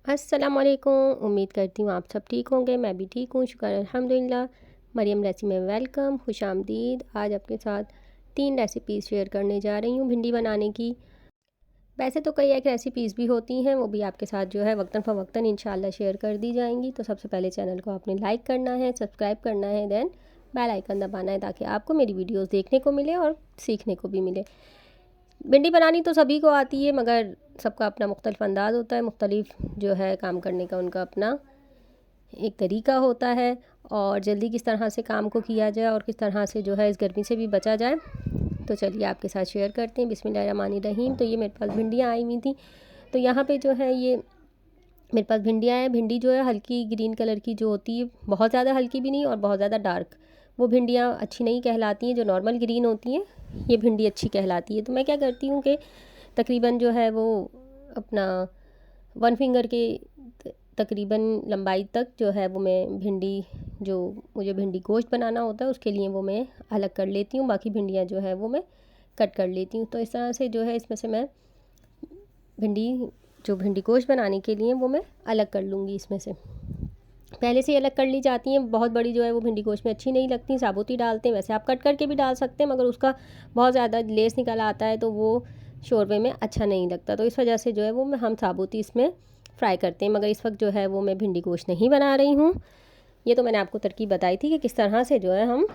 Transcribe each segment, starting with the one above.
अस्सलाम वालेकुम। उम्मीद करती हूँ आप सब ठीक होंगे। मैं भी ठीक हूँ, शुक्र अल्हम्दुलिल्लाह। मरियम रेसिपी में वेलकम, खुशामदीद। आज आपके साथ 3 रेसिपीज़ शेयर करने जा रही हूँ भिंडी बनाने की। वैसे तो कई एक रेसिपीज़ भी होती हैं, वो भी आपके साथ जो है वक्तन फ़वक्तन इंशाल्लाह शेयर कर दी जाएंगी। तो सबसे पहले चैनल को आपने लाइक करना है, सब्सक्राइब करना है, देन बेल आइकन दबाना है ताकि आपको मेरी वीडियोज़ देखने को मिले और सीखने को भी मिले। भिंडी बनानी तो सभी को आती है, मगर सबका अपना मुख्तलिफ अंदाज़ होता है, मुख्तलिफ जो है काम करने का उनका अपना एक तरीका होता है। और जल्दी किस तरह से काम को किया जाए और किस तरह से जो है इस गर्मी से भी बचा जाए, तो चलिए आपके साथ शेयर करते हैं। बिस्मिल्लाहिर्रहमानिर्रहीम। तो ये मेरे पास भिंडियाँ आई हुई थी, तो यहाँ पे जो है ये मेरे पास भिंडियाँ हैं। भिंडी जो है हल्की ग्रीन कलर की जो होती है, बहुत ज़्यादा हल्की भी नहीं और बहुत ज़्यादा डार्क, वो भिंडियाँ अच्छी नहीं कहलाती हैं। जो नॉर्मल ग्रीन होती हैं ये भिंडी अच्छी कहलाती है। तो मैं क्या करती हूँ कि तकरीबन जो है वो अपना 1 फिंगर के तकरीबन लंबाई तक जो है वो मैं भिंडी, जो मुझे भिंडी गोश्त बनाना होता है उसके लिए वो मैं अलग कर लेती हूँ। बाकी भिंडियाँ जो है वो मैं कट कर लेती हूँ। तो इस तरह से जो है इसमें से मैं भिंडी, जो भिंडी गोश्त बनाने के लिए वो मैं अलग कर लूँगी। इसमें से पहले से ही अलग कर ली जाती हैं। बहुत बड़ी जो है वो भिंडी गोश्त में अच्छी नहीं लगती, साबुत ही डालते हैं। वैसे आप कट करके भी डाल सकते हैं, मगर उसका बहुत ज़्यादा लेस निकल आता है तो वो शोरबे में अच्छा नहीं लगता। तो इस वजह से जो है वो हम साबुत ही इसमें फ्राई करते हैं। मगर इस वक्त जो है वो मैं भिंडी गोश्त नहीं बना रही हूँ। ये तो मैंने आपको तरकीब बताई थी कि किस तरह से जो है हम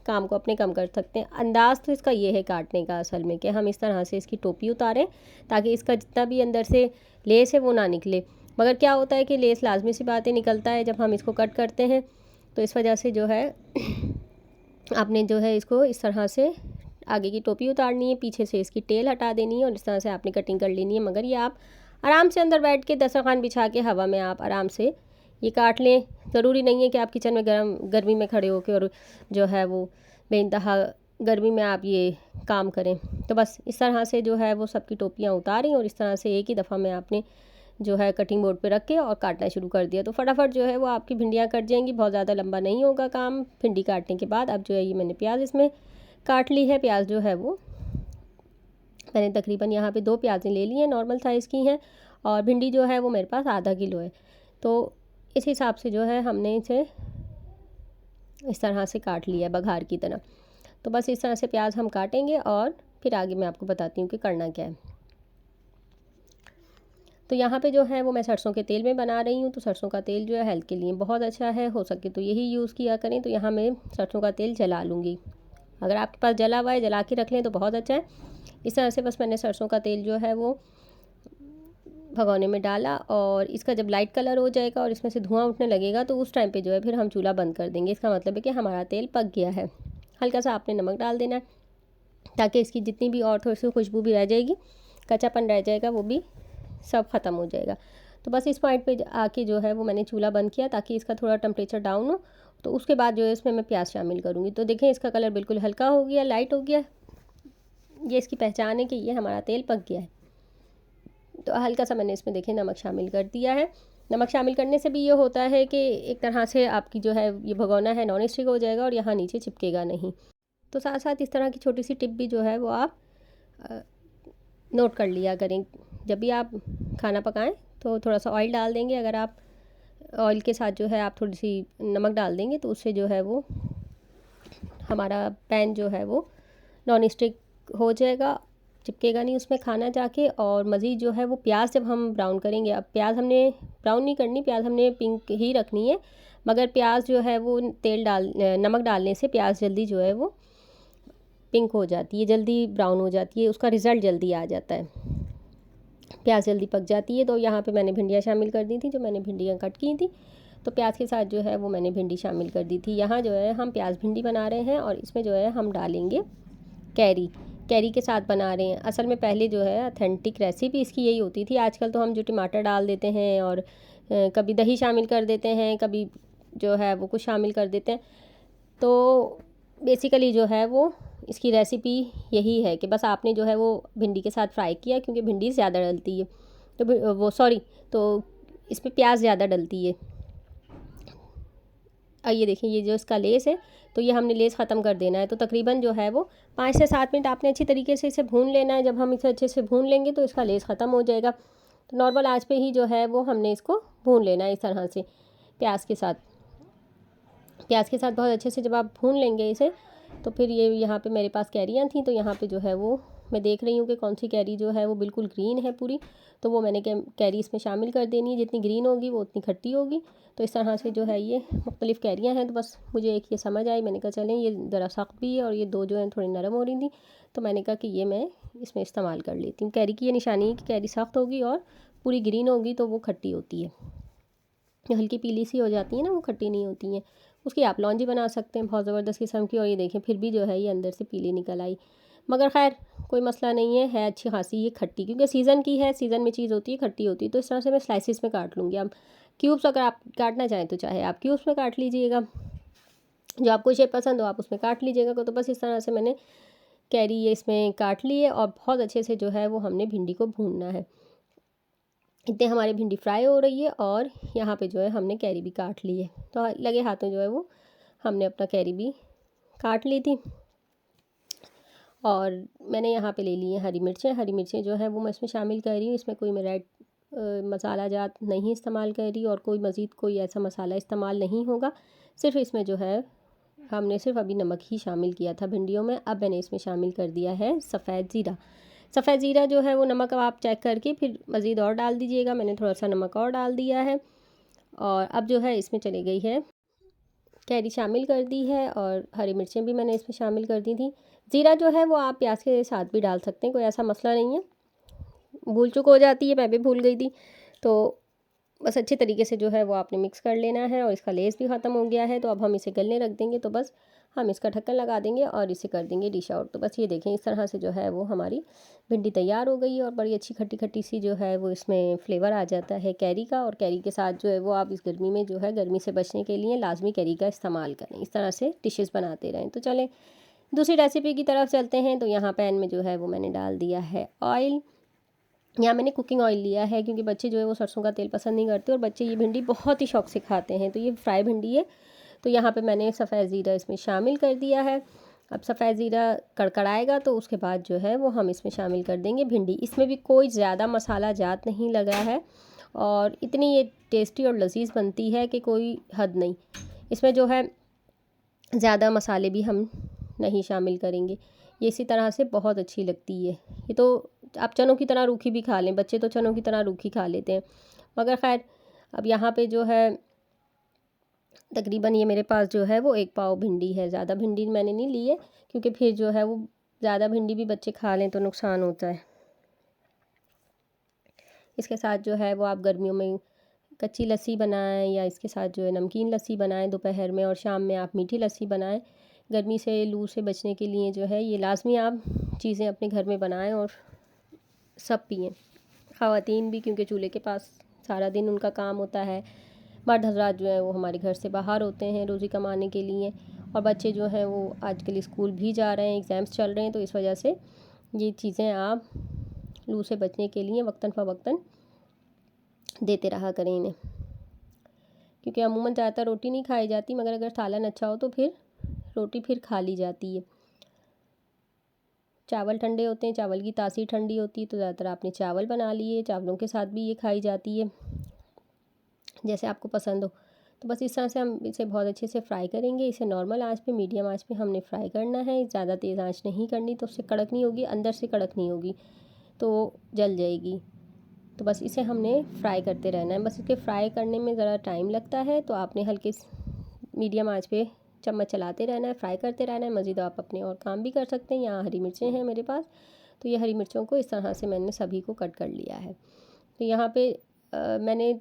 काम को अपने कम कर सकते हैं। अंदाज़ तो इसका ये है काटने का असल में, कि हम इस तरह से इसकी टोपी उतारें ताकि इसका जितना भी अंदर से लेस है वो ना निकले। मगर क्या होता है कि लेस लाजमी सी बात है निकलता है जब हम इसको कट करते हैं। तो इस वजह से जो है आपने जो है इसको इस तरह से आगे की टोपी उतारनी है, पीछे से इसकी टेल हटा देनी है और इस तरह से आपने कटिंग कर लेनी है। मगर ये आप आराम से अंदर बैठ के दस्तरखान बिछा के हवा में आप आराम से ये काट लें। ज़रूरी नहीं है कि आप किचन में गर्मी में खड़े होकर और जो है वो बेइंतहा गर्मी में आप ये काम करें। तो बस इस तरह से जो है वो सबकी टोपियाँ उतारी और इस तरह से एक ही दफ़ा में आपने जो है कटिंग बोर्ड पे रख के और काटना शुरू कर दिया। तो फटाफट जो है वो आपकी भिंडियाँ कट जाएंगी, बहुत ज़्यादा लंबा नहीं होगा काम भिंडी काटने के बाद। अब जो है ये मैंने प्याज इसमें काट ली है। प्याज जो है वो मैंने तकरीबन यहाँ पे 2 प्याज़ें ले ली हैं, नॉर्मल साइज़ की हैं। और भिंडी जो है वो मेरे पास आधा किलो है। तो इस हिसाब से जो है हमने इसे इस तरह से काट लिया है बघार की तरह। तो बस इस तरह से प्याज हम काटेंगे और फिर आगे मैं आपको बताती हूँ कि करना क्या है। तो यहाँ पे जो है वो मैं सरसों के तेल में बना रही हूँ। तो सरसों का तेल जो है हेल्थ के लिए बहुत अच्छा है, हो सके तो यही यूज़ किया करें। तो यहाँ मैं सरसों का तेल जला लूँगी। अगर आपके पास जला हुआ है जला के रख लें तो बहुत अच्छा है। इस तरह से बस मैंने सरसों का तेल जो है वो भगोने में डाला और इसका जब लाइट कलर हो जाएगा और इसमें से धुआं उठने लगेगा तो उस टाइम पे जो है फिर हम चूल्हा बंद कर देंगे। इसका मतलब है कि हमारा तेल पक गया है। हल्का सा आपने नमक डाल देना है ताकि इसकी जितनी भी और थोड़ी सी खुशबू भी रह जाएगी, कच्चापन रह जाएगा, वो भी सब ख़त्म हो जाएगा। तो बस इस पॉइंट पे आके जो है वो मैंने चूल्हा बंद किया ताकि इसका थोड़ा टेम्परेचर डाउन हो। तो उसके बाद जो है इसमें मैं प्याज शामिल करूँगी। तो देखें इसका कलर बिल्कुल हल्का हो गया, लाइट हो गया। ये इसकी पहचान है कि ये हमारा तेल पक गया है। तो हल्का सा मैंने इसमें देखें नमक शामिल कर दिया है। नमक शामिल करने से भी ये होता है कि एक तरह से आपकी जो है ये भगोना है नॉन स्टिक हो जाएगा और यहाँ नीचे चिपकेगा नहीं। तो साथ साथ इस तरह की छोटी सी टिप भी जो है वो आप नोट कर लिया करें। जब भी आप खाना पकाएं तो थोड़ा सा ऑयल डाल देंगे। अगर आप ऑयल के साथ जो है आप थोड़ी सी नमक डाल देंगे तो उससे जो है वो हमारा पैन जो है वो नॉन स्टिक हो जाएगा, चिपकेगा नहीं उसमें खाना जाके। और मज़ीद जो है वो प्याज जब हम ब्राउन करेंगे, अब प्याज हमने ब्राउन नहीं करनी, प्याज हमने पिंक ही रखनी है। मगर प्याज जो है वो नमक डालने से प्याज जल्दी जो है वो पिंक हो जाती है, जल्दी ब्राउन हो जाती है, उसका रिज़ल्ट जल्दी आ जाता है, प्याज जल्दी पक जाती है। तो यहाँ पे मैंने भिंडियाँ शामिल कर दी थी, जो मैंने भिंडियाँ कट की थी। तो प्याज के साथ जो है वो मैंने भिंडी शामिल कर दी थी। यहाँ जो है हम प्याज भिंडी बना रहे हैं और इसमें जो है हम डालेंगे कैरी। कैरी के साथ बना रहे हैं। असल में पहले जो है अथेंटिक रेसिपी इसकी यही होती थी। आजकल तो हम जो टमाटर डाल देते हैं और कभी दही शामिल कर देते हैं, कभी जो है वो कुछ शामिल कर देते हैं। तो बेसिकली जो है वो इसकी रेसिपी यही है कि बस आपने जो है वो भिंडी के साथ फ्राई किया, क्योंकि भिंडी ज़्यादा डलती है तो वो सॉरी तो इसमें प्याज ज़्यादा डलती है। ये देखिए ये जो इसका लेस है तो ये हमने लेस ख़त्म कर देना है। तो तकरीबन जो है वो 5 से 7 मिनट आपने अच्छी तरीके से इसे भून लेना है। जब हम इसे अच्छे से भून लेंगे तो इसका लेस ख़त्म हो जाएगा। तो नॉर्मल आंच पे ही जो है वो हमने इसको भून लेना है इस तरह से प्याज के साथ। प्याज के साथ बहुत अच्छे से जब आप भून लेंगे इसे, तो फिर ये यहाँ पे मेरे पास कैरियाँ थी, तो यहाँ पे जो है वो मैं देख रही हूँ कि कौन सी कैरी जो है वो बिल्कुल ग्रीन है पूरी, तो वो मैंने कैरी इसमें शामिल कर देनी है। जितनी ग्रीन होगी वो उतनी खट्टी होगी। तो इस तरह से जो है ये मुख्तलिफ़ कैरियाँ हैं। तो बस मुझे एक ये समझ आई, मैंने कहा चलें ये ज़रा सख्त भी है और ये दो जो हैं थोड़ी नरम हो रही थी, तो मैंने कहा कि ये मैं इसमें इस्तेमाल कर लेती हूँ। कैरी की ये निशानी है कि कैरी सख्त होगी और पूरी ग्रीन होगी तो वो खट्टी होती है। जो हल्की पीली सी हो जाती है ना, वो खट्टी नहीं होती हैं। उसकी आप लौंजी बना सकते हैं बहुत ज़बरदस्त किस्म की। और ये देखें फिर भी जो है ये अंदर से पीली निकल आई, मगर खैर कोई मसला नहीं है अच्छी खासी ये खट्टी, क्योंकि सीज़न की है, सीज़न में चीज़ होती है खट्टी होती है। तो इस तरह से मैं स्लाइसिस में काट लूँगी। अब क्यूब्स अगर आप काटना चाहें तो चाहे आप क्यूब्स में काट लीजिएगा, जो आपको शेप पसंद हो आप उसमें काट लीजिएगा। तो बस इस तरह से मैंने कैरी ये इसमें काट ली है और बहुत अच्छे से जो है वो हमने भिंडी को भूनना है। इतने हमारी भिंडी फ्राई हो रही है और यहाँ पे जो है हमने कैरी भी काट ली है। तो लगे हाथों जो है वो हमने अपना कैरी भी काट ली थी। और मैंने यहाँ पे ले ली है हरी मिर्चें। हरी मिर्चें जो है वो मैं इसमें शामिल कर रही हूँ। इसमें कोई मैं रेड मसाला जात नहीं इस्तेमाल कर रही और कोई मज़ीद कोई ऐसा मसाला इस्तेमाल नहीं होगा। सिर्फ इसमें जो है हमने सिर्फ अभी नमक ही शामिल किया था भिंडियों में। अब मैंने इसमें शामिल कर दिया है सफ़ेद ज़ीरा। सफ़ेद ज़ीरा जो है वो नमक अब आप चेक करके फिर मज़ीद और डाल दीजिएगा। मैंने थोड़ा सा नमक और डाल दिया है। और अब जो है इसमें चली गई है कैरी शामिल कर दी है और हरी मिर्चें भी मैंने इसमें शामिल कर दी थी। ज़ीरा जो है वो आप प्याज के साथ भी डाल सकते हैं, कोई ऐसा मसला नहीं है। भूल चूक हो जाती है, मैं भी भूल गई थी। तो बस अच्छे तरीके से जो है वो आपने मिक्स कर लेना है। और इसका लेस भी ख़त्म हो गया है, तो अब हम इसे गलने रख देंगे। तो बस हम इसका ढक्कन लगा देंगे और इसे कर देंगे डिश आउट। तो बस ये देखें इस तरह से जो है वो हमारी भिंडी तैयार हो गई है और बड़ी अच्छी खट्टी खट्टी सी जो है वो इसमें फ्लेवर आ जाता है कैरी का। और कैरी के साथ जो है वो आप इस गर्मी में जो है गर्मी से बचने के लिए लाजमी कैरी का इस्तेमाल करें। इस तरह से डिशेस बनाते रहें। तो चलें दूसरी रेसिपी की तरफ चलते हैं। तो यहाँ पैन में जो है वो मैंने डाल दिया है ऑयल। यहाँ मैंने कुकिंग ऑयल लिया है, क्योंकि बच्चे जो है वो सरसों का तेल पसंद नहीं करते और बच्चे ये भिंडी बहुत ही शौक से खाते हैं। तो ये फ्राई भिंडी है। तो यहाँ पे मैंने सफ़ेद ज़ीरा इसमें शामिल कर दिया है। अब सफ़ेद ज़ीरा कड़कड़ाएगा तो उसके बाद जो है वो हम इसमें शामिल कर देंगे भिंडी। इसमें भी कोई ज़्यादा मसाला जात नहीं लगा है और इतनी ये टेस्टी और लजीज बनती है कि कोई हद नहीं। इसमें जो है ज़्यादा मसाले भी हम नहीं शामिल करेंगे। ये इसी तरह से बहुत अच्छी लगती है। ये तो आप चनों की तरह रूखी भी खा लें, बच्चे तो चनों की तरह रूखी खा लेते हैं। मगर खैर अब यहाँ पे जो है तकरीबन ये मेरे पास जो है वो 1 पाव भिंडी है। ज़्यादा भिंडी मैंने नहीं ली है, क्योंकि फिर जो है वो ज़्यादा भिंडी भी बच्चे खा लें तो नुकसान होता है। इसके साथ जो है वो आप गर्मियों में कच्ची लस्सी बनाएं या इसके साथ जो है नमकीन लस्सी बनाएं दोपहर में, और शाम में आप मीठी लस्सी बनाएं। गर्मी से लू से बचने के लिए जो है ये लाजमी आप चीज़ें अपने घर में बनाएं और सब पिएं। ख़वातीन भी, क्योंकि चूल्हे के पास सारा दिन उनका काम होता है। मर्द हज़रात जो है वो हमारे घर से बाहर होते हैं रोज़ी कमाने के लिए, और बच्चे जो हैं वो आजकल स्कूल भी जा रहे हैं, एग्ज़ाम्स चल रहे हैं। तो इस वजह से ये चीज़ें आप लू से बचने के लिए वक्तन फ़वक्तन देते रहा करें इन्हें, क्योंकि अमूमन ज़्यादातर रोटी नहीं खाई जाती, मगर अगर सालन अच्छा हो तो फिर रोटी फिर खा ली जाती है। चावल ठंडे होते हैं, चावल की तासीर ठंडी होती है, तो ज़्यादातर आपने चावल बना लिए। चावलों के साथ भी ये खाई जाती है, जैसे आपको पसंद हो। तो बस इस तरह से हम इसे बहुत अच्छे से फ्राई करेंगे। इसे नॉर्मल आंच पे, मीडियम आंच पे हमने फ्राई करना है। ज़्यादा तेज़ आंच नहीं करनी, तो उससे कड़क नहीं होगी, अंदर से कड़क नहीं होगी तो जल जाएगी। तो बस इसे हमने फ्राई करते रहना है। बस इसके फ्राई करने में ज़रा टाइम लगता है, तो आपने हल्के मीडियम आंच पे चम्मच चलाते रहना है, फ्राई करते रहना है। मज़ीद आप अपने और काम भी कर सकते हैं। यहाँ हरी मिर्चें हैं मेरे पास, तो ये हरी मिर्चों को इस तरह से मैंने सभी को कट कर लिया है। तो यहाँ पे मैंने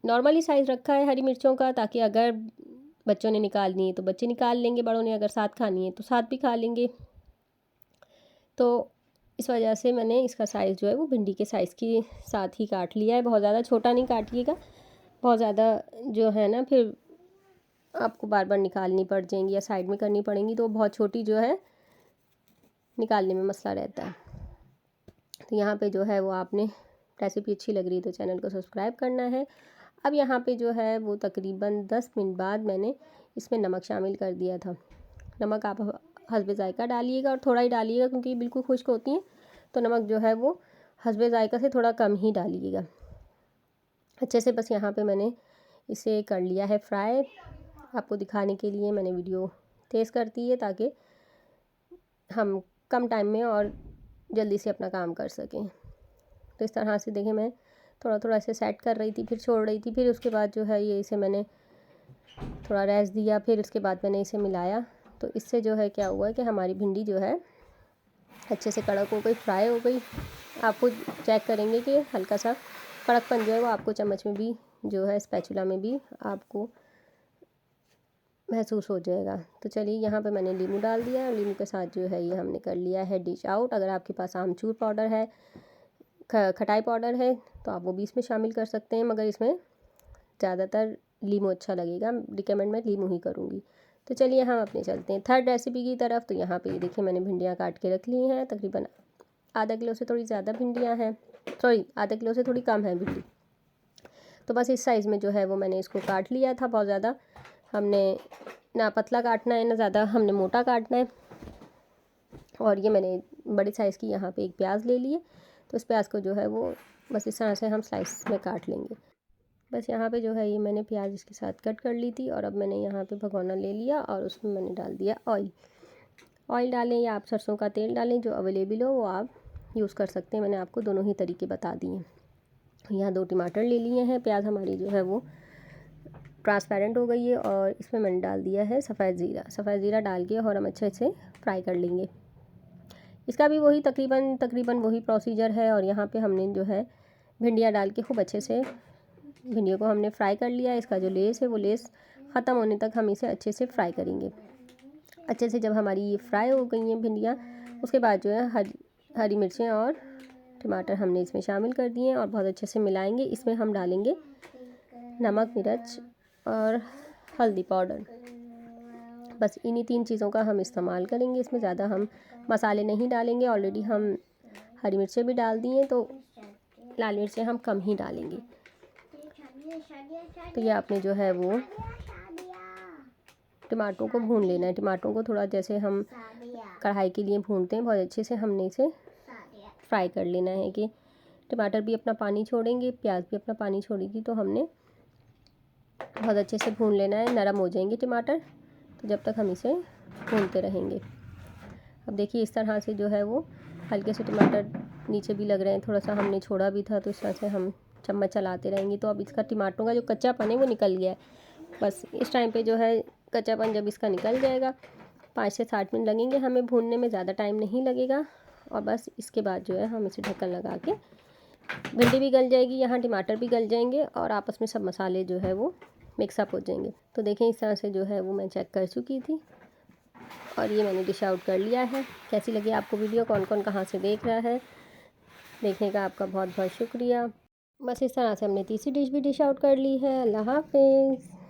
नॉर्मली साइज़ रखा है हरी मिर्चों का, ताकि अगर बच्चों ने निकालनी है तो बच्चे निकाल लेंगे, बड़ों ने अगर साथ खानी है तो साथ भी खा लेंगे। तो इस वजह से मैंने इसका साइज़ जो है वो भिंडी के साइज़ के साथ ही काट लिया है। बहुत ज़्यादा छोटा नहीं काटिएगा, बहुत ज़्यादा जो है ना फिर आपको बार बार निकालनी पड़ जाएंगी या साइड में करनी पड़ेंगी, तो बहुत छोटी जो है निकालने में मसला रहता है। तो यहाँ पे जो है वो आपने रेसिपी अच्छी लग रही है तो चैनल को सब्सक्राइब करना है। अब यहाँ पे जो है वो तकरीबन 10 मिनट बाद मैंने इसमें नमक शामिल कर दिया था। नमक आप हस्बे ज़ायका डालिएगा और थोड़ा ही डालिएगा, क्योंकि बिल्कुल खुश्क होती हैं, तो नमक जो है वो हस्बे ज़ायका से थोड़ा कम ही डालिएगा। अच्छे से। बस यहाँ पे मैंने इसे कर लिया है फ्राई। आपको दिखाने के लिए मैंने वीडियो तेज़ कर दी है ताकि हम कम टाइम में और जल्दी से अपना काम कर सकें। तो इस तरह से देखिए मैं थोड़ा थोड़ा ऐसे सेट कर रही थी, फिर छोड़ रही थी, फिर उसके बाद जो है ये इसे मैंने थोड़ा रेस्ट दिया, फिर उसके बाद मैंने इसे मिलाया। तो इससे जो है क्या हुआ कि हमारी भिंडी जो है अच्छे से कड़क हो गई, फ्राई हो गई। आपको चेक करेंगे कि हल्का सा कड़कपन जो है वो आपको चम्मच में भी जो है स्पैचुला में भी आपको महसूस हो जाएगा। तो चलिए यहाँ पे मैंने नींबू डाल दिया, नींबू के साथ जो है ये हमने कर लिया है डिश आउट। अगर आपके पास आमचूर पाउडर है, खटाई पाउडर है, तो आप वो भी इसमें शामिल कर सकते हैं, मगर इसमें ज़्यादातर लीमू अच्छा लगेगा। रिकमेंड मैं लीमू ही करूँगी। तो चलिए हम अपने चलते हैं थर्ड रेसिपी की तरफ। तो यहाँ पे देखिए मैंने भिंडियाँ काट के रख ली हैं, तकरीबन आधा किलो से थोड़ी ज़्यादा भिंडियाँ हैं, सॉरी आधा किलो से थोड़ी कम है भिंडी। तो बस इस साइज़ में जो है वो मैंने इसको काट लिया था। बहुत ज़्यादा हमने ना पतला काटना है ना ज़्यादा हमने मोटा काटना है। और ये मैंने बड़े साइज़ की यहाँ पे एक प्याज ले लिए। तो इस प्याज को जो है वो बस इस तरह से हम स्लाइस में काट लेंगे। बस यहाँ पे जो है ये मैंने प्याज इसके साथ कट कर ली थी। और अब मैंने यहाँ पे भगोना ले लिया और उसमें मैंने डाल दिया ऑयल डालें या आप सरसों का तेल डालें, जो अवेलेबल हो वो आप यूज़ कर सकते हैं। मैंने आपको दोनों ही तरीके बता दिए हैं। यहाँ 2 टमाटर ले लिए हैं। प्याज हमारी जो है वो ट्रांसपेरेंट हो गई है और इसमें मैंने डाल दिया है सफ़ेद ज़ीरा डाल के और हम अच्छे से फ्राई कर लेंगे। इसका भी वही तकरीबन वही प्रोसीजर है। और यहाँ पे हमने जो है भिंडियाँ डाल के खूब अच्छे से भिंडियों को हमने फ्राई कर लिया। इसका जो लेस है वो लेस ख़त्म होने तक हम इसे अच्छे से फ्राई करेंगे। अच्छे से जब हमारी ये फ्राई हो गई हैं भिंडियाँ, उसके बाद जो है हरी मिर्चें और टमाटर हमने इसमें शामिल कर दिए हैं और बहुत अच्छे से मिलाएंगे। इसमें हम डालेंगे नमक, मिर्च और हल्दी पाउडर। बस इन्हीं 3 चीज़ों का हम इस्तेमाल करेंगे। इसमें ज़्यादा हम मसाले नहीं डालेंगे। ऑलरेडी हम हरी मिर्चें भी डाल दी हैं, तो लाल मिर्चें हम कम ही डालेंगे। तो ये आपने जो है वो टमाटरों को भून लेना है। टमाटरों को थोड़ा जैसे हम कढ़ाई के लिए भूनते हैं, बहुत अच्छे से हमने इसे फ्राई कर लेना है कि टमाटर भी अपना पानी छोड़ेंगे, प्याज भी अपना पानी छोड़ेगी। तो हमने बहुत अच्छे से भून लेना है, नरम हो जाएंगे टमाटर। तो जब तक हम इसे भूनते रहेंगे। अब देखिए इस तरह से जो है वो हल्के से टमाटर नीचे भी लग रहे हैं, थोड़ा सा हमने छोड़ा भी था, तो इस तरह से हम चम्मच चलाते रहेंगे। तो अब इसका टमाटरों का जो कच्चापन है वो निकल गया है। बस इस टाइम पे जो है कच्चापन जब इसका निकल जाएगा, 5 से 7 मिनट लगेंगे हमें भूनने में, ज़्यादा टाइम नहीं लगेगा। और बस इसके बाद जो है हम इसे ढक्कन लगा के, भिंडी भी गल जाएगी, यहाँ टमाटर भी गल जाएंगे और आपस में सब मसाले जो है वो मिक्सअप हो जाएंगे। तो देखें इस तरह से जो है वो मैं चेक कर चुकी थी और ये मैंने डिश आउट कर लिया है। कैसी लगी आपको वीडियो, कौन कौन कहाँ से देख रहा है, देखने का आपका बहुत बहुत शुक्रिया। बस इस तरह से हमने तीसरी डिश भी डिश आउट कर ली है। अल्लाह हाफिज़।